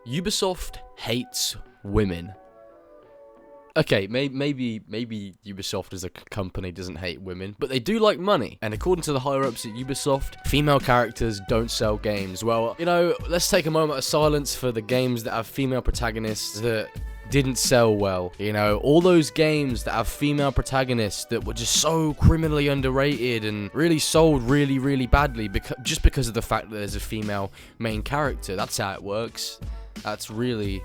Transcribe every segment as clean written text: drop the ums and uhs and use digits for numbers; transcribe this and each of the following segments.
Ubisoft hates women. Okay, maybe Ubisoft as a company doesn't hate women, but they do like money. And according to the higher-ups at Ubisoft, female characters don't sell games. Well, you know, let's take a moment of silence for the games that have female protagonists that didn't sell well. You know, all those games that have female protagonists that were just so criminally underrated and really sold really badly just because of the fact that there's a female main character. That's how it works. That's really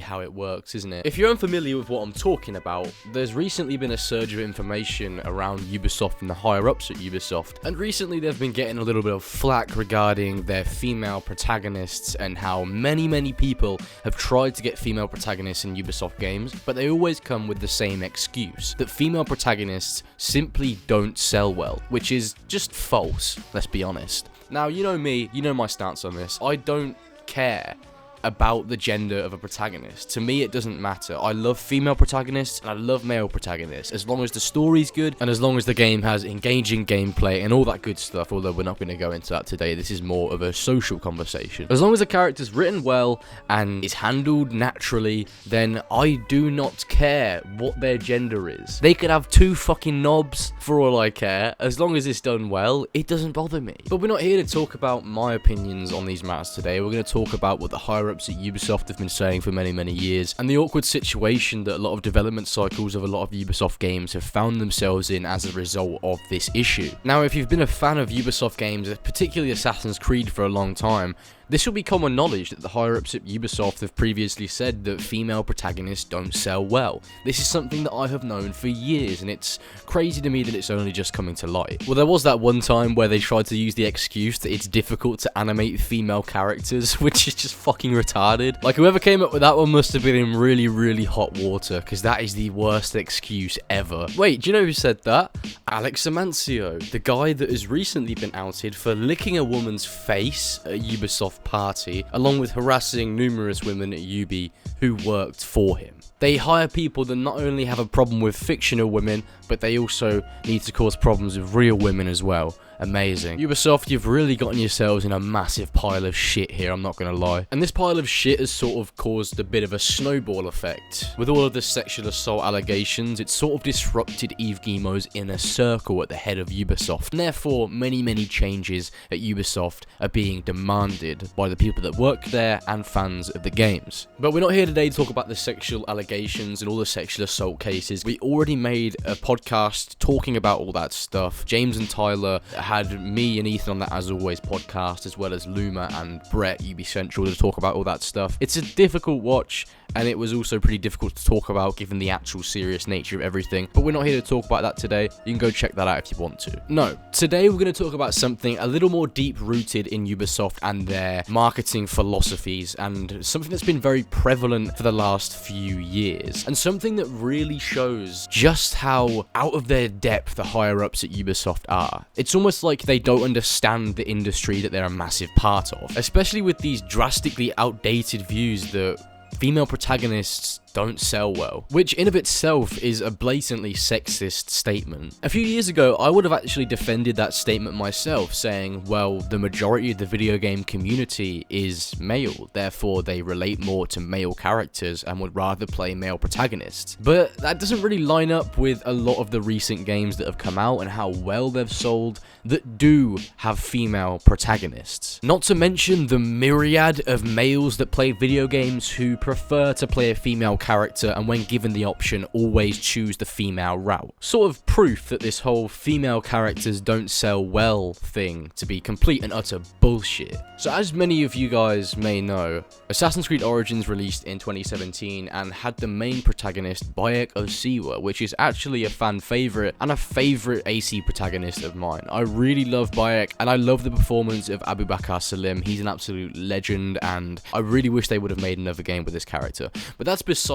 how it works, isn't it? If you're unfamiliar with what I'm talking about, there's recently been a surge of information around Ubisoft and the higher-ups at Ubisoft, and recently they've been getting a little bit of flack regarding their female protagonists and how many people have tried to get female protagonists in Ubisoft games, but they always come with the same excuse, that female protagonists simply don't sell well, which is just false, let's be honest. Now, you know me, you know my stance on this. I don't care about the gender of a protagonist. To me, it doesn't matter. I love female protagonists and I love male protagonists, as long as the story's good and as long as the game has engaging gameplay and all that good stuff, although we're not going to go into that today. This is more of a social conversation. As long as the character's written well and is handled naturally, then I do not care what their gender is. They could have two fucking knobs for all I care. As long as it's done well, it doesn't bother me. But we're not here to talk about my opinions on these matters today. We're going to talk about what the higher-ups at Ubisoft have been saying for many years, and the awkward situation that a lot of development cycles of a lot of Ubisoft games have found themselves in as a result of this issue. Now, if you've been a fan of Ubisoft games, particularly Assassin's Creed, for a long time, this will be common knowledge that the higher-ups at Ubisoft have previously said that female protagonists don't sell well. This is something that I have known for years, and it's crazy to me that it's only just coming to light. Well, there was that one time where they tried to use the excuse that it's difficult to animate female characters, which is just fucking retarded. Like, whoever came up with that one must have been in really hot water, because that is the worst excuse ever. Wait, do you know who said that? Alex Amancio, the guy that has recently been outed for licking a woman's face at a Ubisoft party, along with harassing numerous women at Ubi who worked for him. They hire people that not only have a problem with fictional women, but they also need to cause problems with real women as well. Amazing. Ubisoft, you've really gotten yourselves in a massive pile of shit here, I'm not gonna lie. And this pile of shit has sort of caused a bit of a snowball effect. With all of the sexual assault allegations, it's sort of disrupted Yves Guillemot's inner circle at the head of Ubisoft. And therefore, many changes at Ubisoft are being demanded by the people that work there and fans of the games. But we're not here today to talk about the sexual allegations and all the sexual assault cases. We already made a podcast talking about all that stuff. James and Tyler had me and Ethan on that As Always podcast, as well as Luma and Brett, UB Central, to talk about all that stuff. It's a difficult watch, and it was also pretty difficult to talk about given the actual serious nature of everything, but we're not here to talk about that today. You can go check that out if you want to. No, today we're going to talk about something a little more deep-rooted in Ubisoft and their marketing philosophies, and something that's been very prevalent for the last few years, and something that really shows just how out of their depth the higher-ups at Ubisoft are. It's almost like they don't understand the industry that they're a massive part of, especially with these drastically outdated views that female protagonists don't sell well, which in of itself is a blatantly sexist statement. A few years ago, I would have actually defended that statement myself, saying, well, the majority of the video game community is male, therefore they relate more to male characters and would rather play male protagonists. But that doesn't really line up with a lot of the recent games that have come out and how well they've sold that do have female protagonists. Not to mention the myriad of males that play video games who prefer to play a female character and when given the option always choose the female route. Sort of proof that this whole female characters don't sell well thing to be complete and utter bullshit. So as many of you guys may know, Assassin's Creed Origins released in 2017 and had the main protagonist Bayek Osiwa, which is actually a fan favourite and a favourite AC protagonist of mine. I really love Bayek and I love the performance of Abu Bakr Salim. He's an absolute legend and I really wish they would have made another game with this character. But that's besides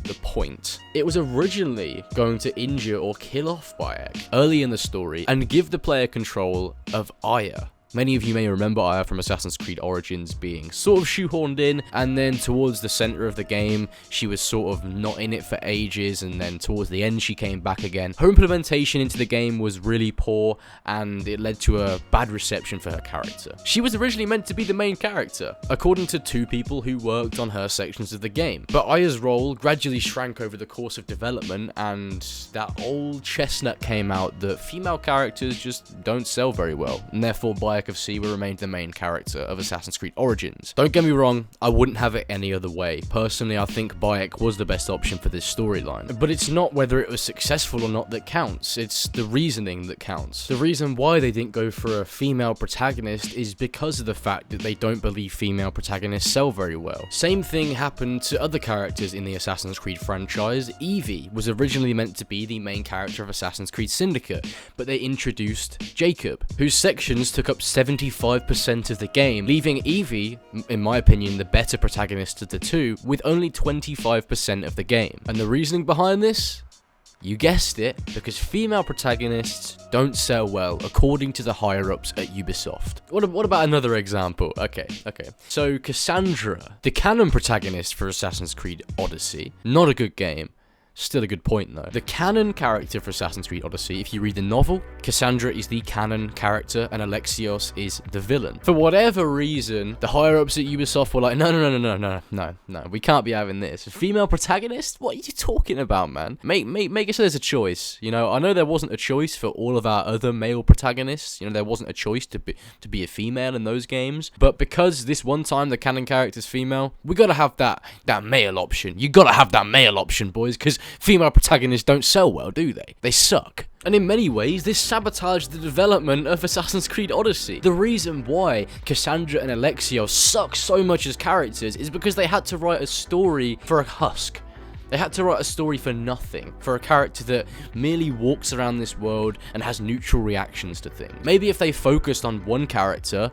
the point. It was originally going to injure or kill off Bayek early in the story and give the player control of Aya, Many of you may remember Aya from Assassin's Creed Origins being sort of shoehorned in, and then towards the center of the game, she was sort of not in it for ages, and then towards the end, she came back again. Her implementation into the game was really poor, and it led to a bad reception for her character. She was originally meant to be the main character, according to 2 people who worked on her sections of the game. But Aya's role gradually shrank over the course of development, and that old chestnut came out that female characters just don't sell very well, and therefore Bayek of Siwa remained the main character of Assassin's Creed Origins. Don't get me wrong, I wouldn't have it any other way. Personally, I think Bayek was the best option for this storyline. But it's not whether it was successful or not that counts, it's the reasoning that counts. The reason why they didn't go for a female protagonist is because of the fact that they don't believe female protagonists sell very well. Same thing happened to other characters in the Assassin's Creed franchise. Evie was originally meant to be the main character of Assassin's Creed Syndicate, but they introduced Jacob, whose sections took up 75% of the game, leaving Evie, in my opinion, the better protagonist of the two, with only 25% of the game. And the reasoning behind this? You guessed it, because female protagonists don't sell well, according to the higher-ups at Ubisoft. What about another example? Okay. So, Cassandra, the canon protagonist for Assassin's Creed Odyssey, not a good game. Still a good point, though. The canon character for Assassin's Creed Odyssey, if you read the novel, Cassandra is the canon character and Alexios is the villain. For whatever reason, the higher-ups at Ubisoft were like, no, we can't be having this. A female protagonist? What are you talking about, man? Make it so there's a choice, you know? I know there wasn't a choice for all of our other male protagonists, you know, there wasn't a choice to be a female in those games, but because this one time the canon character's female, we gotta have that male option. You gotta have that male option, boys, because female protagonists don't sell well, do they? They suck. And in many ways, this sabotaged the development of Assassin's Creed Odyssey. The reason why Cassandra and Alexios suck so much as characters is because they had to write a story for a husk. They had to write a story for nothing, for a character that merely walks around this world and has neutral reactions to things. Maybe if they focused on one character,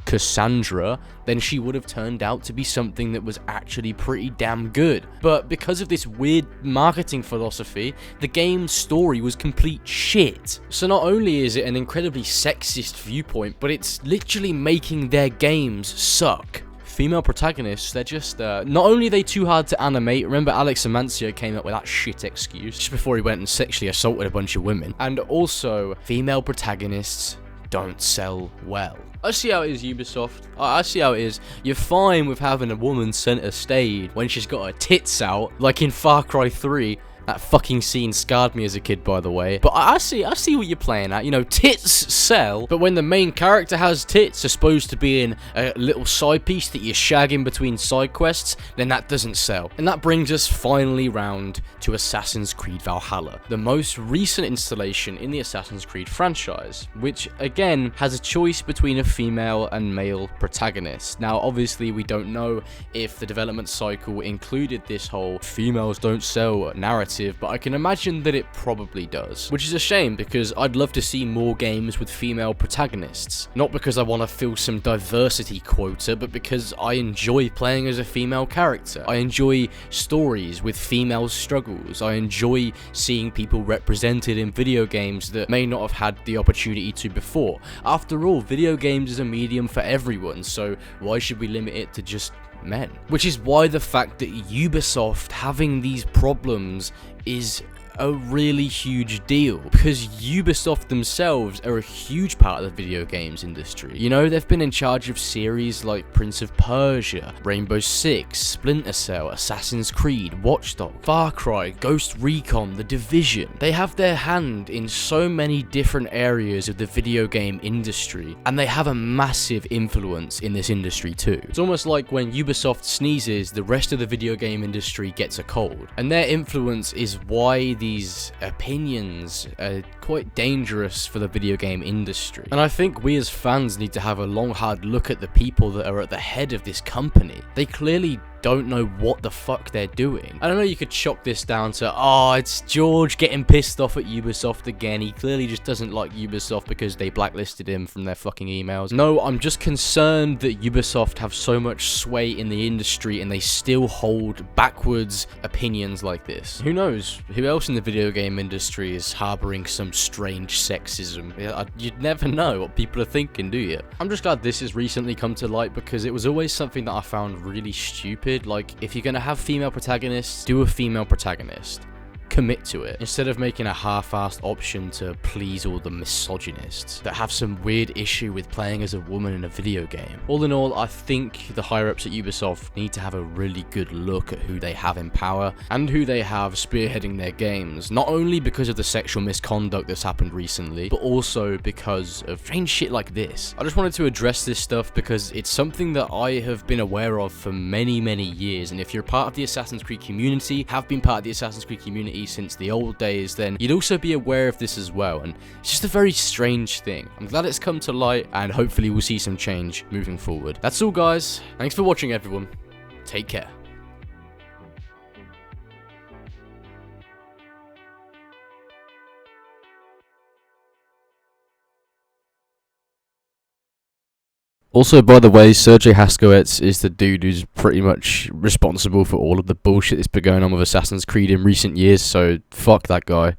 Cassandra, then she would have turned out to be something that was actually pretty damn good. But because of this weird marketing philosophy, the game's story was complete shit. So not only is it an incredibly sexist viewpoint, but it's literally making their games suck. Female protagonists, they're just, not only are they too hard to animate, remember Alex Amancio came up with that shit excuse just before he went and sexually assaulted a bunch of women, and also, female protagonists don't sell well. I see how it is, Ubisoft. I see how it is. You're fine with having a woman center stage when she's got her tits out, like in Far Cry 3. That fucking scene scarred me as a kid, by the way. But I see what you're playing at. You know, tits sell, but when the main character has tits, are supposed to be in a little side piece that you're shagging between side quests, then that doesn't sell. And that brings us finally round to Assassin's Creed Valhalla, the most recent installation in the Assassin's Creed franchise, which again has a choice between a female and male protagonist. Now, obviously, we don't know if the development cycle included this whole females don't sell narrative, but I can imagine that it probably does. Which is a shame, because I'd love to see more games with female protagonists. Not because I want to fill some diversity quota, but because I enjoy playing as a female character. I enjoy stories with female struggles. I enjoy seeing people represented in video games that may not have had the opportunity to before. After all, video games is a medium for everyone, so why should we limit it to just men? Which is why the fact that Ubisoft having these problems is a really huge deal, because Ubisoft themselves are a huge part of the video games industry. You know, they've been in charge of series like Prince of Persia, Rainbow Six, Splinter Cell, Assassin's Creed, Watch Dogs, Far Cry, Ghost Recon, The Division. They have their hand in so many different areas of the video game industry, and they have a massive influence in this industry too. It's almost like when Ubisoft sneezes, the rest of the video game industry gets a cold, and their influence is why these opinions are quite dangerous for the video game industry. And I think we as fans need to have a long hard look at the people that are at the head of this company. They clearly don't know what the fuck they're doing. I don't know, you could chalk this down to, oh, it's George getting pissed off at Ubisoft again. He clearly just doesn't like Ubisoft because they blacklisted him from their fucking emails. No, I'm just concerned that Ubisoft have so much sway in the industry and they still hold backwards opinions like this. Who knows? Who else in the video game industry is harboring some strange sexism? You'd never know what people are thinking, do you? I'm just glad this has recently come to light because it was always something that I found really stupid. Like, if you're gonna have female protagonists, do a female protagonist. Commit to it, instead of making a half-assed option to please all the misogynists that have some weird issue with playing as a woman in a video game. All in all, I think the higher-ups at Ubisoft need to have a really good look at who they have in power and who they have spearheading their games, not only because of the sexual misconduct that's happened recently, but also because of strange shit like this. I just wanted to address this stuff because it's something that I have been aware of for many, many years, and if you're part of the Assassin's Creed community, have been part of the Assassin's Creed community since the old days, then you'd also be aware of this as well, and it's just a very strange thing. I'm glad it's come to light, and hopefully we'll see some change moving forward. That's all, guys. Thanks for watching, everyone. Take care. Also, by the way, Sergei Hascoets is the dude who's pretty much responsible for all of the bullshit that's been going on with Assassin's Creed in recent years, so fuck that guy.